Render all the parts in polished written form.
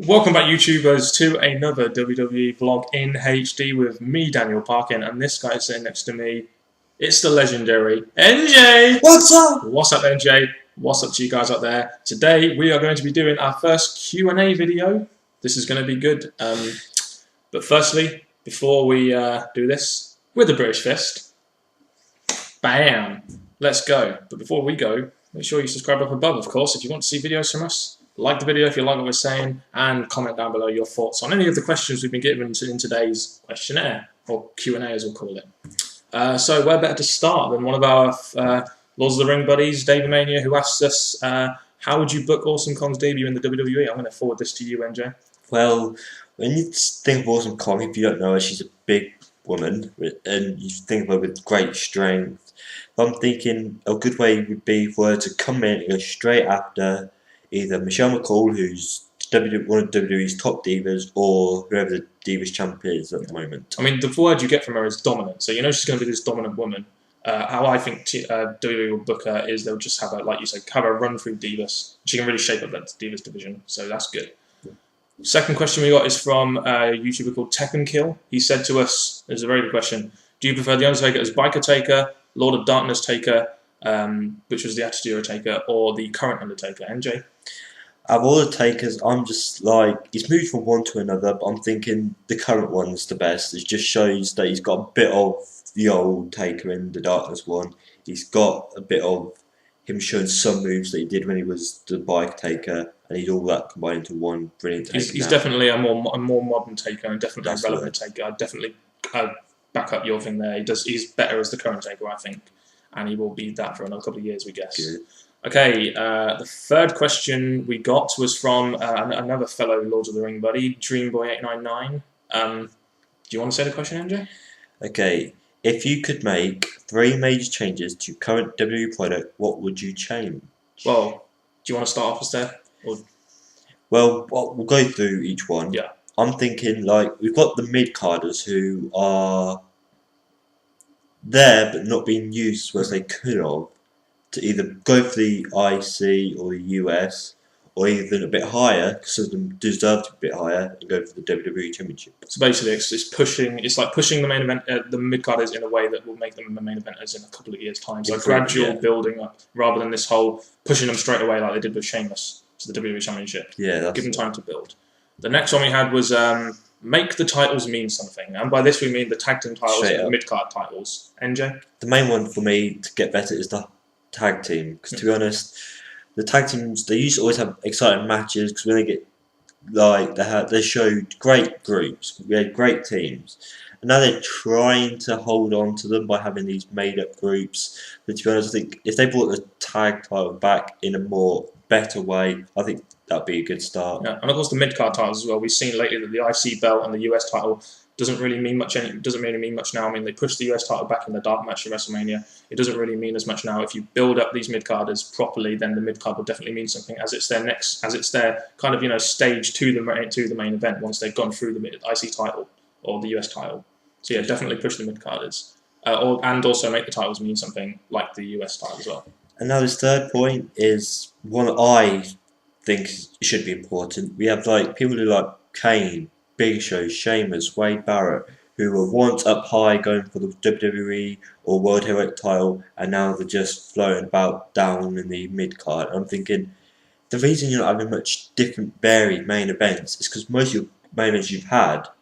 Welcome back, YouTubers, to another WWE vlog in HD with me, Daniel Parkin, and this guy sitting next to me. It's the legendary NJ. What's up? What's up, NJ? What's up to you guys out there? Today we are going to be doing our first Q&A video. This is going to be good. But firstly, before we do this, with the British Fist, bam, let's go. But before we go, make sure you subscribe up above, of course, if you want to see videos from us. Like the video if you like what we're saying, and comment down below your thoughts on any of the questions we've been given in today's questionnaire, or Q&A as we'll call it. So where better to start than one of our Lords of the Ring buddies, David Mania, who asked us, how would you book Awesome Kong's debut in the WWE? I'm going to forward this to you, NJ. Well, when you think of Awesome Kong, if you don't know her, she's a big woman, and you think of her with great strength. I'm thinking a good way would be for her to come in and go straight after either Michelle McCall, who's one of WWE's top divas, or whoever the Divas champ is at the moment. I mean, the word you get from her is dominant, so you know she's going to be this dominant woman. How I think WWE will book her is they'll just have her, like you said, have her run through Divas. She can really shape up that Divas division, so that's good. Second question we got is from a YouTuber called Tekken Kill. He said to us, it's a very good question, do you prefer The Undertaker as Biker Taker, Lord of Darkness Taker, which was the Attitude Era Taker, or the current Undertaker? NJ? Out of all the Takers, I'm just like, he's moved from one to another, but I'm thinking the current one's the best. It just shows that he's got a bit of the old Taker in the Darkness one. He's got a bit of him showing some moves that he did when he was the Bike Taker, and he's all that combined into one brilliant Taker. He's definitely a more modern Taker, and definitely a relevant Taker. I'd definitely back up your thing there. He's better as the current Taker, I think, and he will be that for another couple of years, we guess. Good. Okay, the third question we got was from another fellow Lords of the Ring buddy, Dreamboy899. Do you want to say the question, MJ? Okay, if you could make 3 major changes to current WWE product, what would you change? Well, do you want to start off with that? Or? Well, we'll go through each one. Yeah. I'm thinking, like, we've got the mid-carders who are there but not being used as they could have, to either go for the IC or the US, or even a bit higher, because some of them deserve to be a bit higher, and go for the WWE Championship. So basically, it's like pushing the main event, the mid-carders in a way that will make them the main eventers in a couple of years' time. So gradual building up, rather than this whole pushing them straight away like they did with Sheamus to the WWE Championship. Yeah, give them time to build. The next one we had was make the titles mean something, and by this we mean the tag team titles and the mid-card titles. NJ? The main one for me to get better is the tag team, because to be honest, the tag teams, they used to always have exciting matches, because when they get, like, they showed great groups, we had great teams, and now they're trying to hold on to them by having these made up groups. But to be honest, I think if they brought the tag title back in a better way, I think that'd be a good start. Yeah, and of course the mid card titles as well. We've seen lately that the IC belt and the US title doesn't really mean much. Doesn't really mean much now. I mean, they pushed the US title back in the dark match at WrestleMania. It doesn't really mean as much now. If you build up these mid carders properly, then the mid card will definitely mean something, as it's their kind of stage to the main event once they've gone through the IC title or the US title. So yeah, definitely push the mid carders, and also make the titles mean something like the US title as well. And now this third point is one I think should be important. We have like people who like Kane, Big Show, Sheamus, Wade Barrett, who were once up high going for the WWE or World Heavyweight title, and now they're just floating about down in the mid card. I'm thinking the reason you're not having much different varied main events is because most of your main events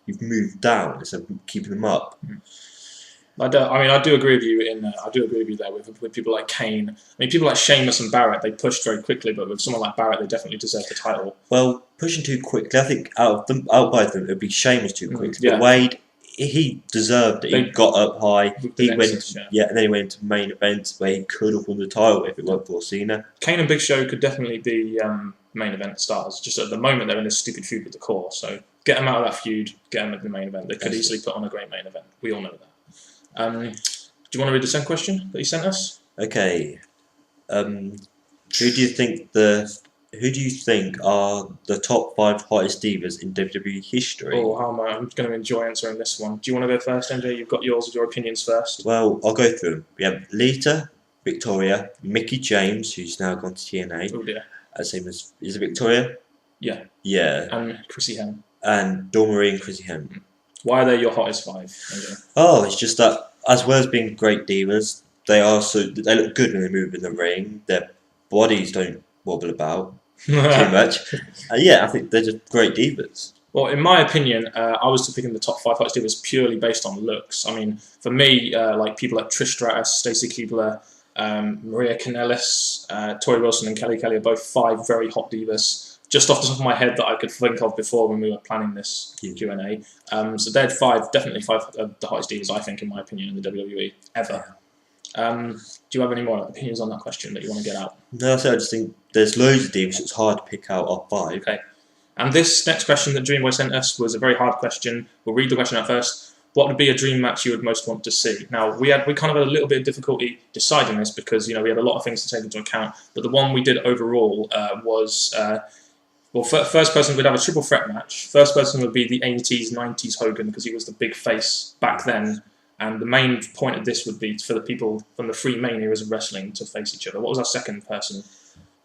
you've moved down instead of keeping them up. I do agree with you I do agree with you there with people like Kane. I mean, people like Sheamus and Barrett, they pushed very quickly, but with someone like Barrett, they definitely deserve the title. Well, pushing too quickly, I think out of both of them, it would be Sheamus too quickly. Yeah. But Wade, he deserved it. He got up high. He went, and then he went into main events where he could have won the title if it weren't for Cena. Kane and Big Show could definitely be main event stars. Just at the moment, they're in this stupid feud with the Core. So get them out of that feud, get them at the main event. They could easily put on a great main event. We all know that. Do you want to read the second question that you sent us? Okay. Who do you think are the top 5 hottest divas in WWE history? Oh, how am I? I'm going to enjoy answering this one. Do you want to go first, MJ? You've got your opinions first. Well, I'll go through them. We have Lita, Victoria, Mickie James, who's now gone to TNA. Oh dear. Same as is it Victoria? Yeah. Yeah. And Chrissy Hem. And Dawn Marie and Chrissy Hem. Why are they your hottest 5? AJ? Oh, it's just that as well as being great divas, they look good when they move in the ring. Their bodies don't wobble about too much. Yeah, I think they're just great divas. Well, in my opinion, I was to pick in the top 5 hottest divas purely based on looks. I mean, for me, like people like Trish Stratus, Stacey Keibler, Maria Kanellis, Tori Wilson and Kelly Kelly are both 5 very hot divas. Just off the top of my head that I could think of before when we were planning this Q&A. So they're definitely 5 of the hottest divas, I think, in my opinion, in the WWE ever. Do you have any more opinions on that question that you want to get out? No, I just think there's loads of divas. It's hard to pick out our 5. Okay. And this next question that Dreamboy sent us was a very hard question. We'll read the question out first. What would be a dream match you would most want to see? Now, we kind of had a little bit of difficulty deciding this because, we had a lot of things to take into account. But the one we did overall was... well, first person, we'd have a triple threat match. First person would be the 80s, 90s Hogan because he was the big face back then. And the main point of this would be for the people from the 3 main eras of wrestling to face each other. What was our second person?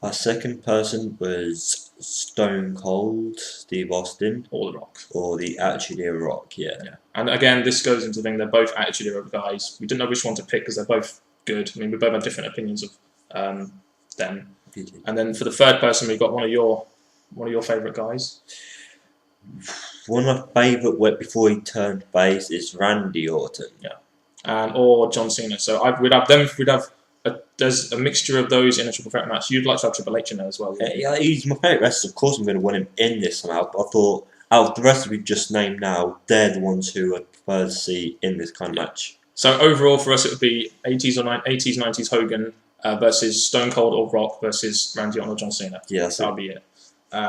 Our second person was Stone Cold, Steve Austin. Or The Rock. Or the Attitude Era Rock, yeah. And again, this goes into the thing, they're both Attitude Era guys. We didn't know which one to pick because they're both good. I mean, we both have different opinions of them. And then for the third person, we got one of your favourite guys. One of my favourite before he turned face is Randy Orton. Yeah. Or John Cena. So we'd have there's a mixture of those in a triple threat match. You'd like to have Triple H in there as well. Yeah, he's my favourite wrestler. Of course I'm going to want him in this somehow. But I thought out of the rest we've just named now, they're the ones who I'd prefer to see in this kind of match. So overall for us it would be 80s, 90s Hogan versus Stone Cold or Rock versus Randy Orton or John Cena. Yeah, that would be it.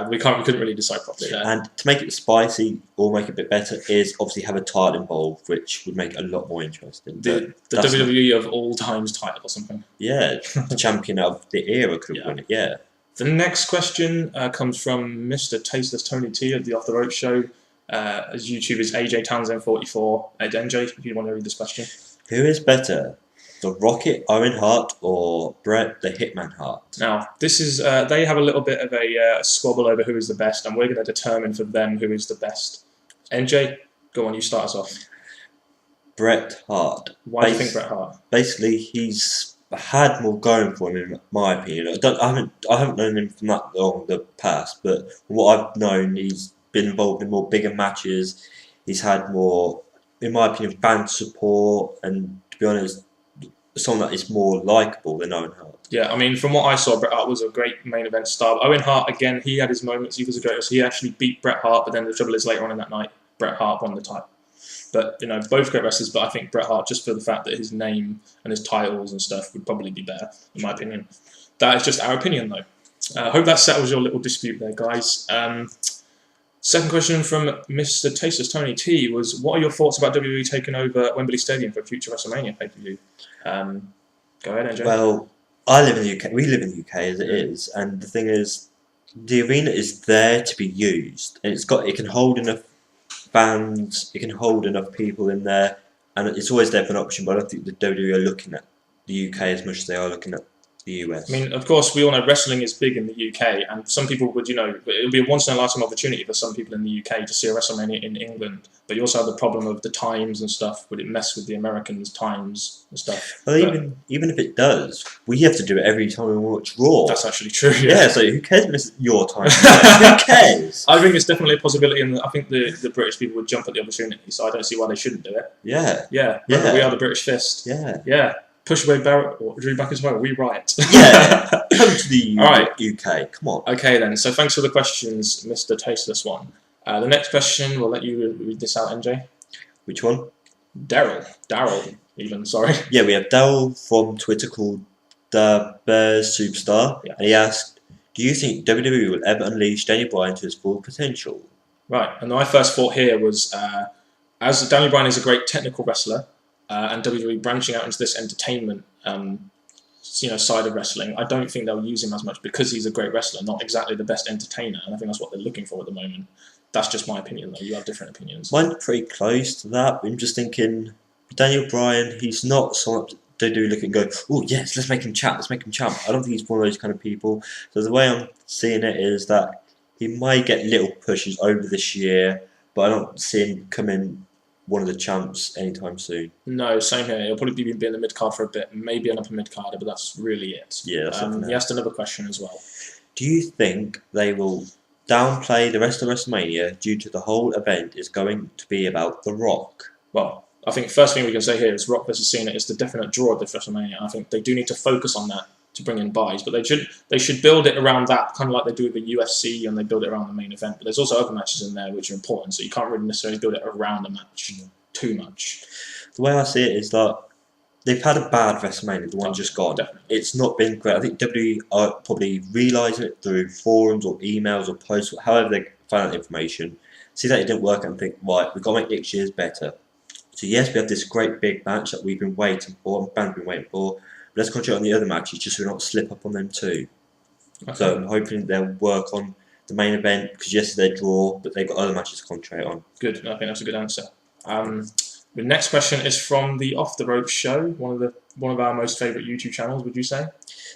We couldn't really decide properly there. And to make it spicy or make it a bit better is obviously have a title involved, which would make it a lot more interesting. The WWE of all times title or something. Yeah, the champion of the era could win it, yeah. The next question comes from Mr. Tasteless Tony T of the Off the Rope Show. His YouTube is AJ Townsend 44. NJ, if you want to read this question. Who is better? The Rocket Owen Hart or Bret the Hitman Hart? Now, this is they have a little bit of a squabble over who is the best, and we're going to determine for them who is the best. NJ, go on, you start us off. Bret Hart. Why do you think Bret Hart? Basically, he's had more going for him, in my opinion. I haven't known him from that long in the past, but from what I've known, he's been involved in more bigger matches. He's had more, in my opinion, fan support, and to be honest, someone that is more likeable than Owen Hart. Yeah, I mean, from what I saw, Bret Hart was a great main event star. Owen Hart, again, he had his moments. He was a great wrestler. He actually beat Bret Hart, but then the trouble is later on in that night, Bret Hart won the title. But, both great wrestlers, but I think Bret Hart, just for the fact that his name and his titles and stuff would probably be better, in my opinion. That is just our opinion, though. I hope that settles your little dispute there, guys. Second question from Mr. Tasteless Tony T was, what are your thoughts about WWE taking over Wembley Stadium for a future Wrestlemania pay-per-view? Go ahead, AJ. Well, I live in the UK. We live in the UK as it is, and the thing is, the arena is there to be used, and it can hold enough fans, it can hold enough people in there, and it's always there for an option. But I don't think the WWE are looking at the UK as much as they are looking at the US. I mean, of course, we all know wrestling is big in the UK, and some people would, it would be a once-in-a-lifetime opportunity for some people in the UK to see a WrestleMania in England. But you also have the problem of the times and stuff. Would it mess with the Americans' times and stuff? Well, even if it does, we have to do it every time we watch Raw. That's actually true. Yeah, so who cares if it's your time? Who cares? I think it's definitely a possibility, and I think the British people would jump at the opportunity, so I don't see why they shouldn't do it. Yeah. Yeah. Remember, we are the British Fist. Yeah. Yeah. Push away Barrett or Drew back as well. We riot. Yeah. Come to the UK. Come on. Okay then. So thanks for the questions, Mr. Tasteless One. The next question, we'll let you read this out, NJ. Which one? Daryl, even, sorry. Yeah, we have Daryl from Twitter called The Bears Superstar. Yeah. And he asked, do you think WWE will ever unleash Daniel Bryan to his full potential? Right. And my first thought here was, as Daniel Bryan is a great technical wrestler, and WWE branching out into this entertainment side of wrestling, I don't think they'll use him as much because he's a great wrestler, not exactly the best entertainer, and I think that's what they're looking for at the moment. That's just my opinion, though. You have different opinions. Mine's pretty close to that. I'm just thinking, Daniel Bryan, he's not someone they do look and go, oh yes, let's make him champ. I don't think he's one of those kind of people. So the way I'm seeing it is that He may get little pushes over this year, but I don't see him becoming one of the champs anytime soon. No, same here. He'll probably be in the mid card for a bit, maybe an upper mid carder, but that's really it. Yeah, that's it for now. He asked another question as well. Do you think they will downplay the rest of WrestleMania due to the whole event is going to be about The Rock? Well, I think first thing we can say here is Rock versus Cena is the definite draw of the WrestleMania. I think they do need to focus on that to bring in buys, but they should build it around that, kind of like they do with the UFC, and they build it around the main event. But there's also other matches in there which are important, so you can't really necessarily build it around a match too much. The way I see it is that they've had a bad WrestleMania, the one just gone. Definitely. It's not been great. I think WWE are probably realising it through forums or emails or posts, or however they found out the information. See that it didn't work and think, right, we've got to make next year's better. So yes, we have this great big match that we've been waiting for, and fans have been waiting for. But let's concentrate on the other matches just so we don't slip up on them too. Okay. So I'm hoping they'll work on the main event, because yes, they draw, but they've got other matches to concentrate on. Good. I think that's a good answer. The next question is from the Off the Rope Show, one of our most favourite YouTube channels. Would you say?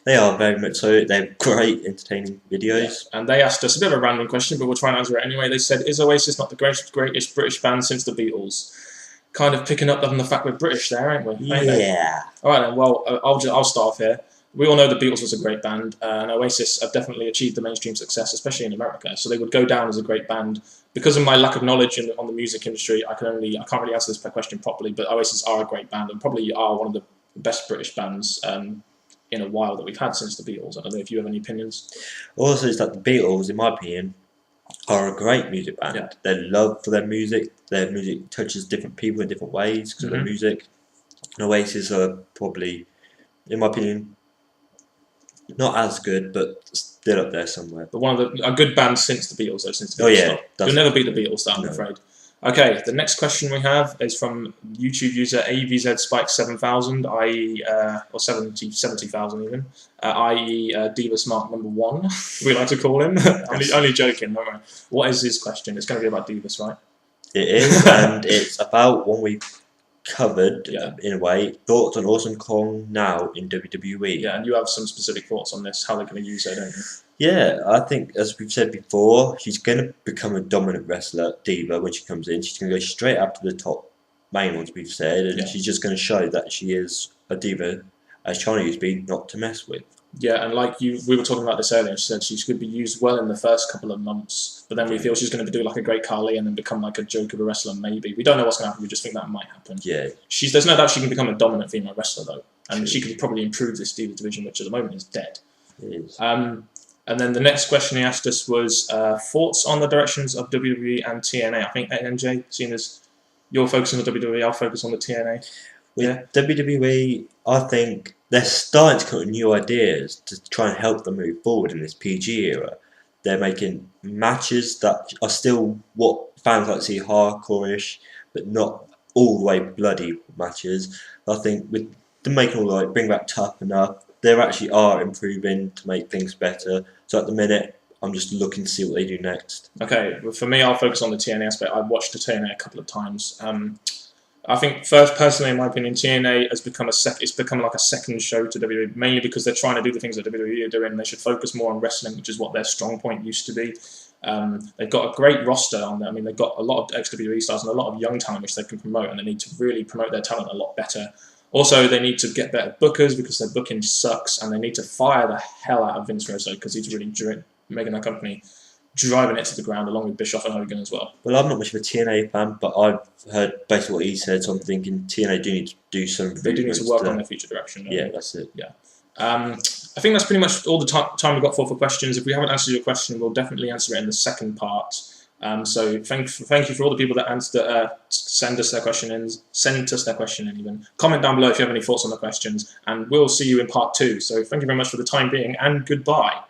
They are very much so. They're great, entertaining videos. Yeah. And they asked us a bit of a random question, but we'll try and answer it anyway. They said, "Is Oasis not the greatest British band since the Beatles?" Kind of picking up on the fact we're British there, ain't we? Yeah. All right then. Well, I'll start off here. We all know the Beatles was a great band, and Oasis have definitely achieved the mainstream success, especially in America. So they would go down as a great band. Because of my lack of knowledge on the music industry, I can't really answer this question properly. But Oasis are a great band, and probably are one of the best British bands in a while that we've had since the Beatles. I don't know if you have any opinions. Also, it's that the Beatles, in my opinion, are a great music band. Yeah. They're loved for their music touches different people in different ways because of their music. And Oasis are probably, in my opinion, not as good, but still up there somewhere. But one of a good band since the Beatles, though. Since the Beatles you'll never beat the Beatles, I'm afraid. Okay, the next question we have is from YouTube user AVZSpike7000, i.e., or 70,000 even, i.e. Divas Mark number 1, we like to call him. only joking, don't worry. What is his question? It's going to be about Divas, right? It is, and it's about one we've covered in a way. Thoughts on Awesome Kong now in WWE? Yeah, and you have some specific thoughts on this, how they're going to use it, don't you? Yeah, I think, as we've said before, she's going to become a dominant wrestler, diva, when she comes in. She's going to go straight up to the top main ones, we've said, and she's just going to show that she is a diva, as China used to be, not to mess with. Yeah, and like we were talking about this earlier, she said she's going to be used well in the first couple of months, but then we feel she's going to do like a Great Khali and then become like a joke of a wrestler, maybe. We don't know what's going to happen, we just think that might happen. Yeah. There's no doubt she can become a dominant female wrestler, though, and she could probably improve this diva division, which at the moment is dead. It is. And then the next question he asked us was thoughts on the directions of WWE and TNA. I think NJ, seeing as you're focusing on WWE, I'll focus on the TNA. With WWE, I think they're starting to come up with new ideas to try and help them move forward in this PG era. They're making matches that are still what fans like to see, hardcore-ish, but not all the way bloody matches. I think with them making all like bring back Tough Enough, they actually are improving to make things better. So at the minute, I'm just looking to see what they do next. Okay, well, for me, I'll focus on the TNA aspect. I've watched the TNA a couple of times. I think, personally, in my opinion, TNA has become it's become like a second show to WWE, mainly because they're trying to do the things that WWE are doing. They should focus more on wrestling, which is what their strong point used to be. They've got a great roster on there. I mean, they've got a lot of ex-WWE stars and a lot of young talent which they can promote, and they need to really promote their talent a lot better. Also, they need to get better bookers because their booking sucks, and they need to fire the hell out of Vince Russo because he's really making that company, driving it to the ground along with Bischoff and Hogan as well. Well, I'm not much of a TNA fan, but I've heard basically what he said, so I'm thinking TNA do need to do some. They do need to work on their future direction. Yeah, that's it. Yeah. I think that's pretty much all the time we've got for questions. If we haven't answered your question, we'll definitely answer it in the second part. So thank you for all the people that send us their question in even. Comment down below if you have any thoughts on the questions, and we'll see you in part 2. So thank you very much for the time being, and goodbye.